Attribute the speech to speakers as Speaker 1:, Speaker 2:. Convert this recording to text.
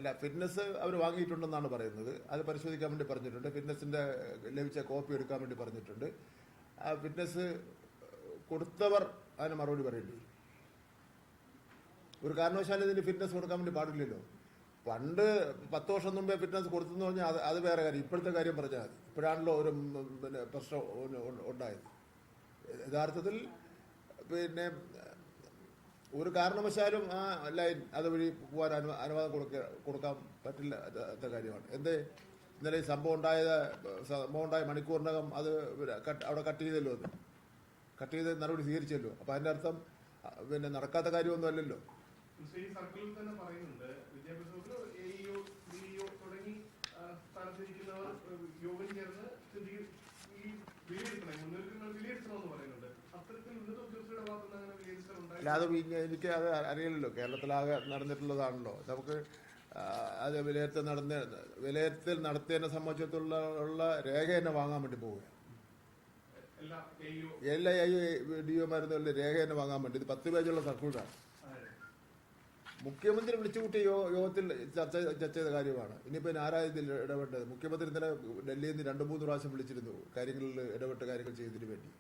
Speaker 1: അല്ല, ഫിറ്റ്നസ് അവർ വാങ്ങിയിട്ടുണ്ടെന്നാണ് പറയുന്നത്. അത് പരിശോധിക്കാൻ വേണ്ടി പറഞ്ഞിട്ടുണ്ട്. ഫിറ്റ്നസിന്റെ ലഭിച്ച കോപ്പി എടുക്കാൻ വേണ്ടി പറഞ്ഞിട്ടുണ്ട്. ആ ഫിറ്റ്നസ് കൊടുത്തവർ അതിന് മറുപടി പറയേണ്ടി വരും. ഒരു കാരണവശാലും ഇതിന് ഫിറ്റ്നസ് കൊടുക്കാൻ വേണ്ടി പാടില്ലല്ലോ. പണ്ട് 10 വർഷം മുമ്പേ ഫിറ്റ്നസ് കൊടുത്തെന്ന് പറഞ്ഞാൽ അത് വേറെ കാര്യം. ഇപ്പോഴത്തെ കാര്യം പറഞ്ഞാൽ മതി. ഇപ്പോഴാണല്ലോ ഒരു പ്രശ്നം ഉണ്ടായത്. യഥാർത്ഥത്തിൽ ഒരു കാരണവശാലും ആ ലൈൻ അതുവഴി പോകാൻ അനുവാദം കൊടുക്കാൻ പറ്റില്ലാത്ത കാര്യമാണ്. ഇന്നലെ ഈ സംഭവം ഉണ്ടായ മണിക്കൂറിനകം അത് അവിടെ കട്ട് ചെയ്തല്ലോ. അത് കട്ട് ചെയ്ത് നടപടി സ്വീകരിച്ചല്ലോ. അപ്പൊ അതിന്റെ അർത്ഥം നടക്കാത്ത കാര്യമൊന്നും അല്ലല്ലോ.
Speaker 2: സർക്കിളിൽ തന്നെ പറയുന്നുണ്ട്, വിദ്യാഭ്യാസ തുടങ്ങി സ്ഥാനത്തിരിക്കുന്നവർ യോഗം ചേർന്ന് മുന്നൊരുക്കങ്ങൾ വിലയിരുത്തണമെന്ന് പറയുന്നുണ്ട്. അത്തരത്തിൽ ഉന്നത ഉദ്യോഗസ്ഥരുടെ ഭാഗത്തുനിന്ന് അങ്ങനെ വിലയിരുത്തലുണ്ടായി?
Speaker 1: അല്ല, അത് എനിക്ക് അത് അറിയില്ലല്ലോ. കേരളത്തിലാകെ നടന്നിട്ടുള്ളതാണല്ലോ. നമുക്ക് അത് വിലയിരുത്തൽ നടത്തിയതിനെ സംബന്ധിച്ചിടത്തോളം രേഖ തന്നെ വാങ്ങാൻ വേണ്ടി പോവുക. എല്ലാ DO-മാരും രേഖ തന്നെ വാങ്ങാൻ വേണ്ടി. ഇത് 10 പേജുള്ള സർക്യൂട്ടാണ്. മുഖ്യമന്ത്രി വിളിച്ചുകൂട്ടിയ യോഗത്തിൽ ചർച്ച ചെയ്ത കാര്യമാണ്. ഇനിയിപ്പോൾ ആരാ ഇതിൽ ഇടപെട്ടത്? മുഖ്യമന്ത്രി ഇന്നലെ ഡൽഹിയിൽ നിന്ന് 2-3 പ്രാവശ്യം വിളിച്ചിരുന്നു കാര്യങ്ങളിൽ ഇടപെട്ട കാര്യങ്ങൾ ചെയ്തതിന് വേണ്ടി.